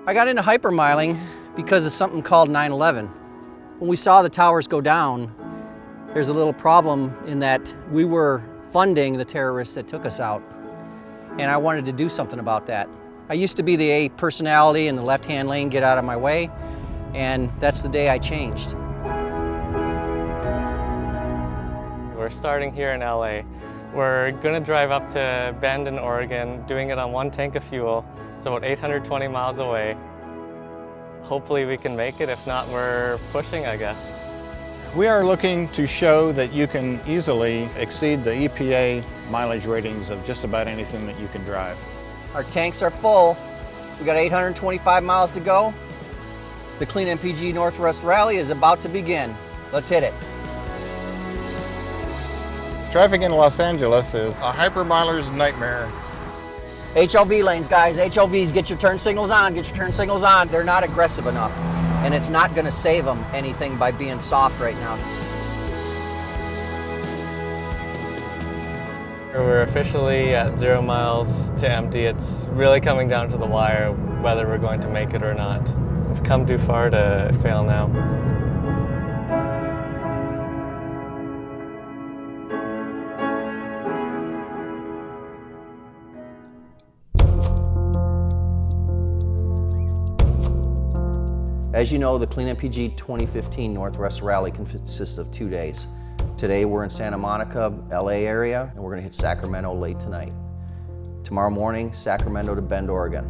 I got into hypermiling because of something called 9/11. When we saw the towers go down, there's a little problem in that we were funding the terrorists that took us out. And I wanted to do something about that. I used to be the A personality in the left-hand lane, get out of my way, and that's the day I changed. We're starting here in LA. We're gonna drive up to Bend in Oregon, doing it on one tank of fuel. It's about 820 miles away. Hopefully we can make it. If not, we're pushing, I guess. We are looking to show that you can easily exceed the EPA mileage ratings of just about anything that you can drive. Our tanks are full. We got 825 miles to go. The CleanMPG Northwest Rally is about to begin. Let's hit it. Traffic in Los Angeles is a hypermiler's nightmare. HLV lanes, guys, HLVs, get your turn signals on, get your turn signals on. They're not aggressive enough, and it's not gonna save them anything by being soft right now. We're officially at 0 miles to empty. It's really coming down to the wire whether we're going to make it or not. We've come too far to fail now. As you know, the CleanMPG 2015 Northwest Rally consists of 2 days. Today we're in Santa Monica, LA area, and we're gonna hit Sacramento late tonight. Tomorrow morning, Sacramento to Bend, Oregon.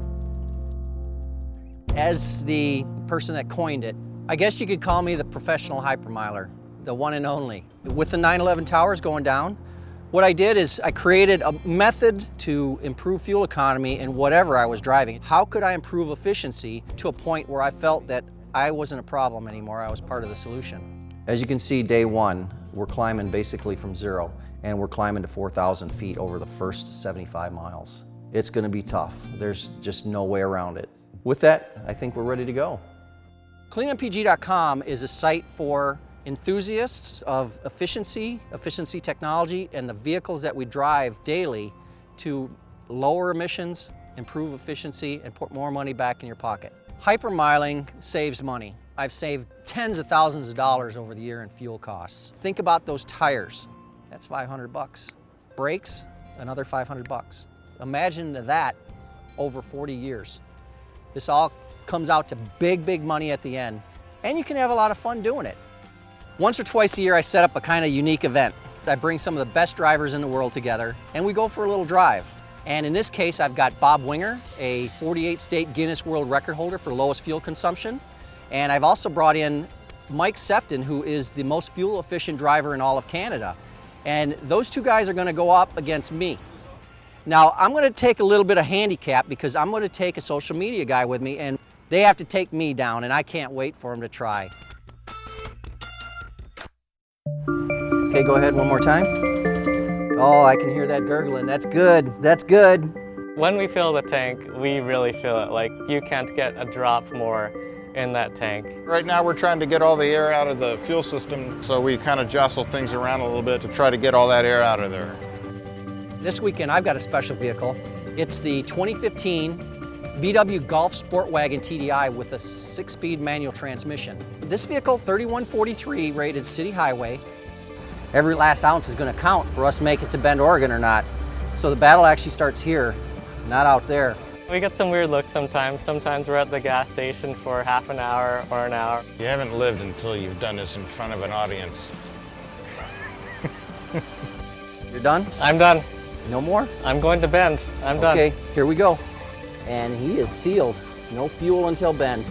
As the person that coined it, I guess you could call me the professional hypermiler, the one and only. With the 9/11 towers going down, what I did is I created a method to improve fuel economy in whatever I was driving. How could I improve efficiency to a point where I felt that I wasn't a problem anymore, I was part of the solution. As you can see, day one, we're climbing basically from zero, and we're climbing to 4,000 feet over the first 75 miles. It's gonna be tough. There's just no way around it. With that, I think we're ready to go. CleanMPG.com is a site for enthusiasts of efficiency technology, and the vehicles that we drive daily to lower emissions, improve efficiency, and put more money back in your pocket. Hypermiling saves money. I've saved tens of thousands of dollars over the year in fuel costs. Think about those tires. That's 500 bucks. Brakes, another 500 bucks. Imagine that over 40 years. This all comes out to big, big money at the end, and you can have a lot of fun doing it. Once or twice a year, I set up a kind of unique event. I bring some of the best drivers in the world together, and we go for a little drive. And in this case, I've got Bob Winger, a 48-state Guinness World Record holder for lowest fuel consumption. And I've also brought in Mike Sefton, who is the most fuel-efficient driver in all of Canada. And those two guys are gonna go up against me. Now, I'm gonna take a little bit of handicap because I'm gonna take a social media guy with me, and they have to take me down, and I can't wait for them to try. Okay, go ahead one more time. Oh, I can hear that gurgling. That's good. That's good. When we fill the tank, we really feel it. Like, you can't get a drop more in that tank. Right now we're trying to get all the air out of the fuel system, so we kind of jostle things around a little bit to try to get all that air out of there. This weekend I've got a special vehicle. It's the 2015 VW Golf Sportwagen TDI with a 6-speed manual transmission. This vehicle, 3143 rated city highway. Every last ounce is going to count for us to make it to Bend, Oregon or not. So the battle actually starts here, not out there. We get some weird looks sometimes. Sometimes we're at the gas station for half an hour or an hour. You haven't lived until you've done this in front of an audience. You're done? I'm done. No more? I'm going to Bend. I'm done. Okay, here we go. And he is sealed. No fuel until Bend.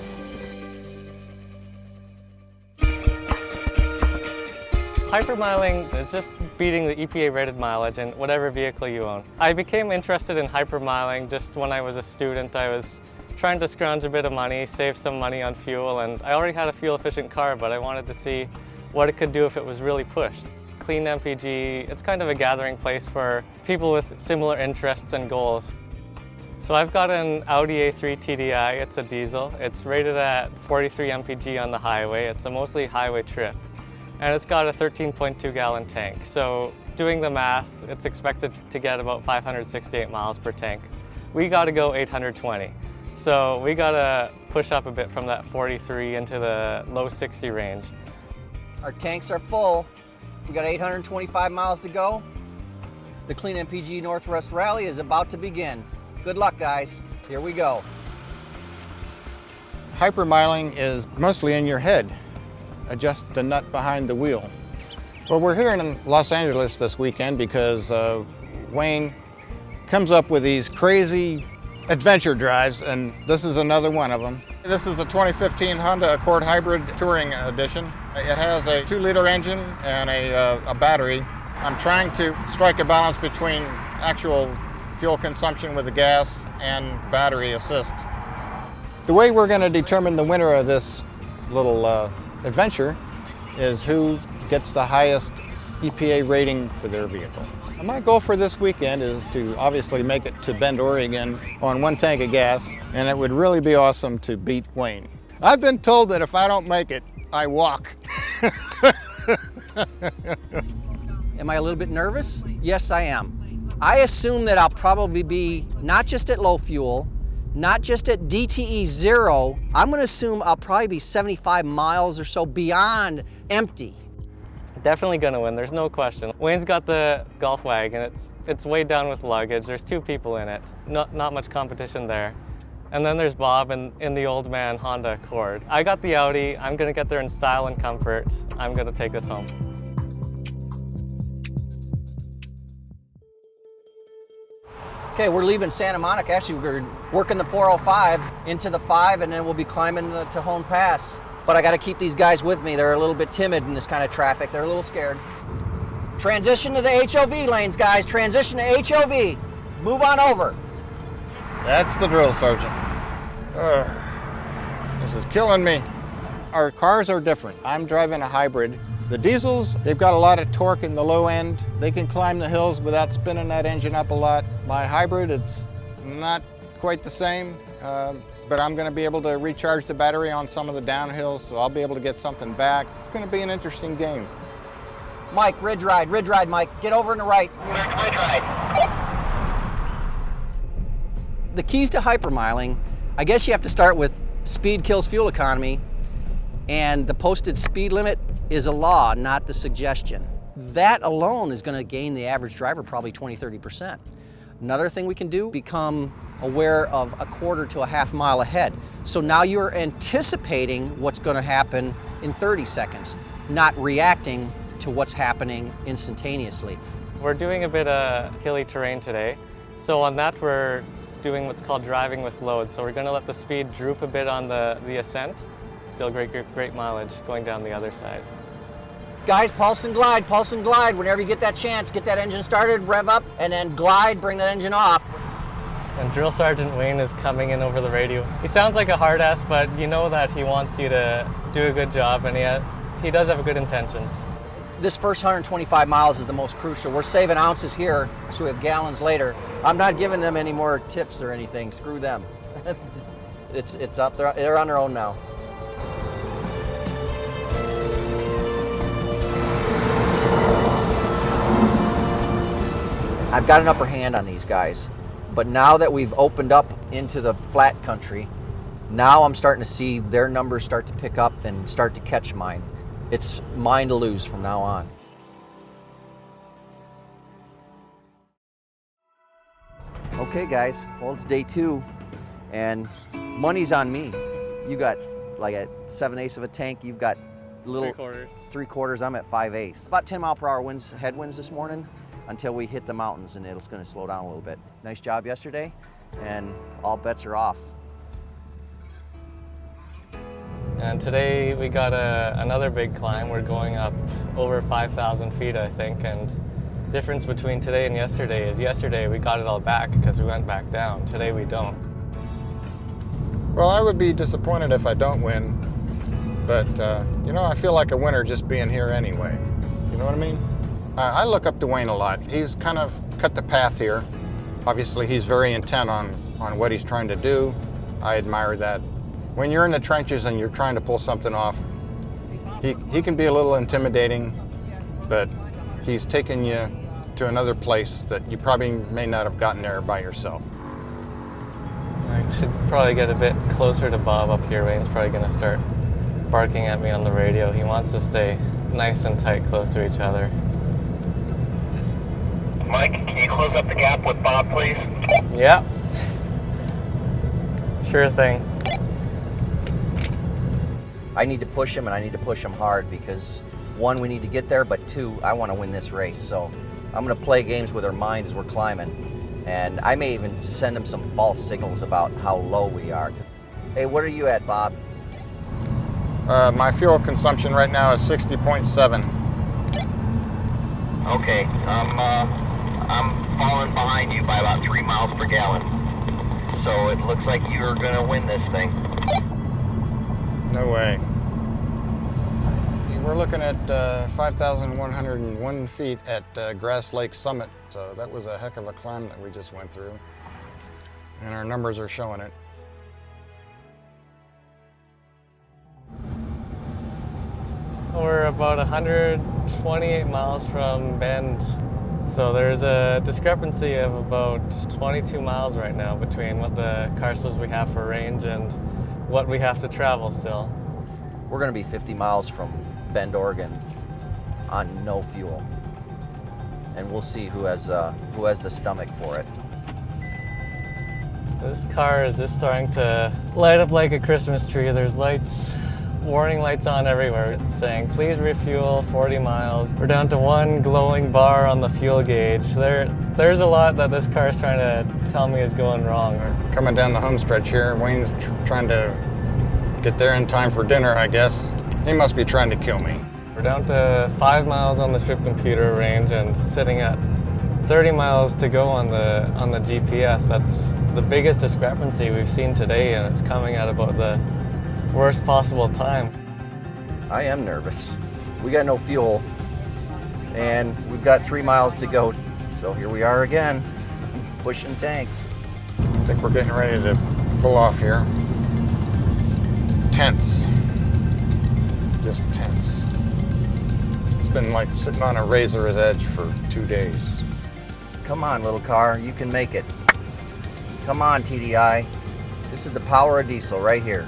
Hypermiling is just beating the EPA rated mileage in whatever vehicle you own. I became interested in hypermiling just when I was a student. I was trying to scrounge a bit of money, save some money on fuel, and I already had a fuel efficient car, but I wanted to see what it could do if it was really pushed. CleanMPG, it's kind of a gathering place for people with similar interests and goals. So I've got an Audi A3 TDI, it's a diesel. It's rated at 43 mpg on the highway. It's a mostly highway trip. And it's got a 13.2 gallon tank. So doing the math, it's expected to get about 568 miles per tank. We got to go 820. So we gotta push up a bit from that 43 into the low 60 range. Our tanks are full. We got 825 miles to go. The CleanMPG Northwest Rally is about to begin. Good luck, guys. Here we go. Hypermiling is mostly in your head. Adjust the nut behind the wheel. Well, we're here in Los Angeles this weekend because Wayne comes up with these crazy adventure drives, and this is another one of them. This is the 2015 Honda Accord Hybrid Touring Edition. It has a 2-liter engine and a battery. I'm trying to strike a balance between actual fuel consumption with the gas and battery assist. The way we're going to determine the winner of this little adventure is who gets the highest EPA rating for their vehicle. And my goal for this weekend is to obviously make it to Bend, Oregon on 1 tank of gas, and it would really be awesome to beat Wayne. I've been told that if I don't make it, I walk. Am I a little bit nervous? Yes, I am. I assume that I'll probably be not just at low fuel, not just at DTE 0, I'm gonna assume I'll probably be 75 miles or so beyond empty. Definitely gonna win, there's no question. Wayne's got the Golf Wagon, it's weighed down with luggage, there's 2 people in it, not much competition there. And then there's Bob in the old man Honda Accord. I got the Audi, I'm gonna get there in style and comfort. I'm gonna take this home. Okay, we're leaving Santa Monica. Actually, we're working the 405 into the 5, and then we'll be climbing the Tejon Pass. But I gotta keep these guys with me. They're a little bit timid in this kind of traffic. They're a little scared. Transition to the HOV lanes, guys. Transition to HOV. Move on over. That's the drill sergeant. This is killing me. Our cars are different. I'm driving a hybrid. The diesels, they've got a lot of torque in the low end. They can climb the hills without spinning that engine up a lot. My hybrid, it's not quite the same, but I'm gonna be able to recharge the battery on some of the downhills, so I'll be able to get something back. It's gonna be an interesting game. Mike, ridge ride, Mike. Get over on the right. Ridge ride. The keys to hypermiling, I guess you have to start with speed kills fuel economy, and the posted speed limit is a law, not the suggestion. That alone is going to gain the average driver probably 20–30%. Another thing we can do, become aware of a quarter to a half mile ahead. So now you're anticipating what's going to happen in 30 seconds, not reacting to what's happening instantaneously. We're doing a bit of hilly terrain today. So on that we're doing what's called driving with load. So we're going to let the speed droop a bit on the ascent. Still great mileage going down the other side. Guys, pulse and glide. Whenever you get that chance, get that engine started, rev up, and then glide, bring that engine off. And Drill Sergeant Wayne is coming in over the radio. He sounds like a hard ass, but you know that he wants you to do a good job, and he does have good intentions. This first 125 miles is the most crucial. We're saving ounces here, so we have gallons later. I'm not giving them any more tips or anything. Screw them. It's up there. They're on their own now. I've got an upper hand on these guys, but now that we've opened up into the flat country, now I'm starting to see their numbers start to pick up and start to catch mine. It's mine to lose from now on. Okay guys, well it's day 2 and money's on me. You got like a 7/8 of a tank, you've got little 3/4, I'm at 5/8. About 10 mile per hour winds, headwinds this morning until we hit the mountains, and it's going to slow down a little bit. Nice job yesterday, and all bets are off. And today we got another big climb. We're going up over 5,000 feet, I think, and difference between today and yesterday is yesterday we got it all back because we went back down. Today we don't. Well, I would be disappointed if I don't win, but you know, I feel like a winner just being here anyway. You know what I mean? I look up to Wayne a lot. He's kind of cut the path here. Obviously, he's very intent on what he's trying to do. I admire that. When you're in the trenches and you're trying to pull something off, he can be a little intimidating, but he's taken you to another place that you probably may not have gotten there by yourself. I should probably get a bit closer to Bob up here. Wayne's probably going to start barking at me on the radio. He wants to stay nice and tight, close to each other. Mike, can you close up the gap with Bob, please? Yeah. Sure thing. I need to push him, and I need to push him hard because, one, we need to get there, but two, I want to win this race. So I'm going to play games with our minds as we're climbing. And I may even send him some false signals about how low we are. Hey, what are you at, Bob? My fuel consumption right now is 60.7. Okay, I'm falling behind you by about 3 miles per gallon. So it looks like you're gonna win this thing. No way. We're looking at 5,101 feet at Grass Lake Summit. So that was a heck of a climb that we just went through. And our numbers are showing it. We're about 128 miles from Bend. So there's a discrepancy of about 22 miles right now between what the car says we have for range and what we have to travel still. We're going to be 50 miles from Bend, Oregon on no fuel. And we'll see who has the stomach for it. This car is just starting to light up like a Christmas tree. There's lights, warning lights on everywhere. It's saying, please refuel 40 miles. We're down to one glowing bar on the fuel gauge. There's a lot that this car is trying to tell me is going wrong. Coming down the home stretch here, Wayne's trying to get there in time for dinner, I guess. He must be trying to kill me. We're down to 5 miles on the trip computer range and sitting at 30 miles to go on the GPS. That's the biggest discrepancy we've seen today, and it's coming at about the worst possible time. I am nervous. We got no fuel, and we've got 3 miles to go. So here we are again, pushing tanks. I think we're getting ready to pull off here. Tense. Just tense. It's been like sitting on a razor's edge for 2 days. Come on, little car, you can make it. Come on, TDI. This is the power of diesel right here.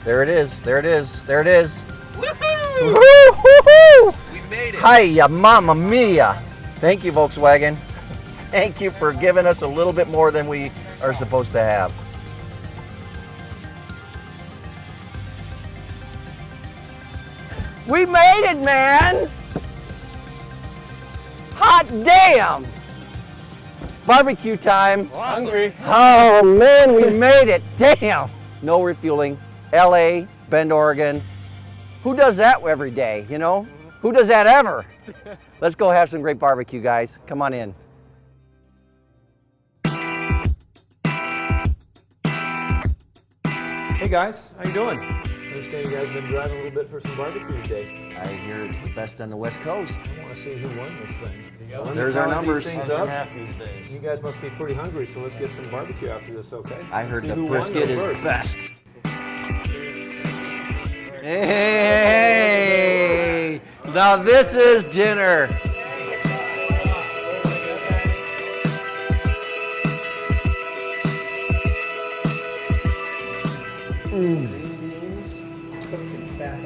There it is, there it is, there it is. Woohoo! Woo-hoo-hoo-hoo! We made it. Hiya, mamma mia. Thank you, Volkswagen. Thank you for giving us a little bit more than we are supposed to have. We made it, man! Hot damn! Barbecue time. Awesome. Hungry. Oh man, we made it. Damn. No refueling. LA, Bend, Oregon. Who does that every day, you know? Who does that ever? Let's go have some great barbecue, guys. Come on in. Hey guys, how you doing? I understand you guys have been driving a little bit for some barbecue today. I hear it's the best on the West Coast. I want to see who won this thing. Well, let me There's our tally numbers. these things up. these days. You guys must be pretty hungry, so let's get some barbecue after this, okay? I Let's heard see the who won brisket is first. best. Hey! Now this is dinner.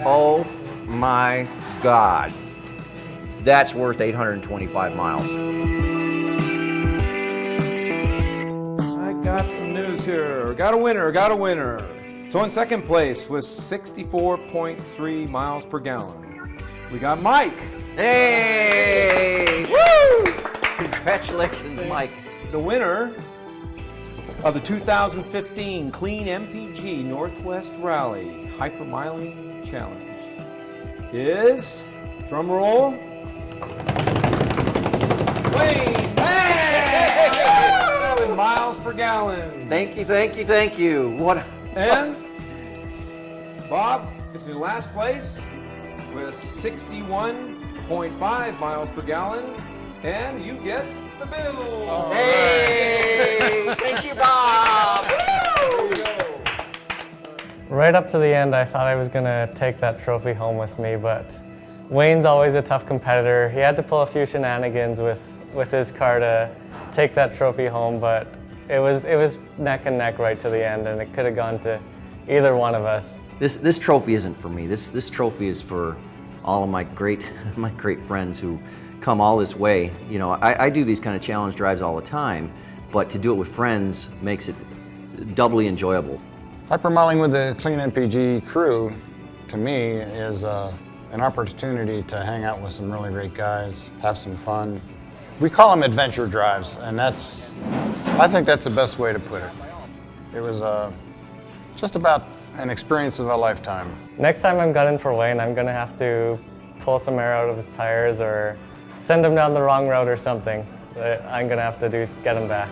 Oh my God. That's worth 825 miles. I got some news here. Got a winner. So in second place with 64.3 miles per gallon, we got Mike. Hey! Woo! Congratulations, Mike. The winner of the 2015 CleanMPG Northwest Rally Hypermiling Challenge is, drum roll, Wayne. Hey! 7 miles per gallon. Thank you, thank you, thank you. What? And Bob is in last place with 61.5 miles per gallon, and you get the bill. Hey! Thank you, Bob. There you go. Right up to the end, I thought I was gonna take that trophy home with me, but Wayne's always a tough competitor. He had to pull a few shenanigans with his car to take that trophy home, but It was neck and neck right to the end, and it could have gone to either one of us. This trophy isn't for me. This trophy is for all of my great friends who come all this way. You know, I do these kind of challenge drives all the time, but to do it with friends makes it doubly enjoyable. Hypermiling with the CleanMPG crew, to me, is an opportunity to hang out with some really great guys, have some fun. We call them adventure drives, and I think that's the best way to put it. It was just about an experience of a lifetime. Next time I'm gunning for Wayne, I'm gonna have to pull some air out of his tires or send him down the wrong road or something. I'm gonna have to get him back.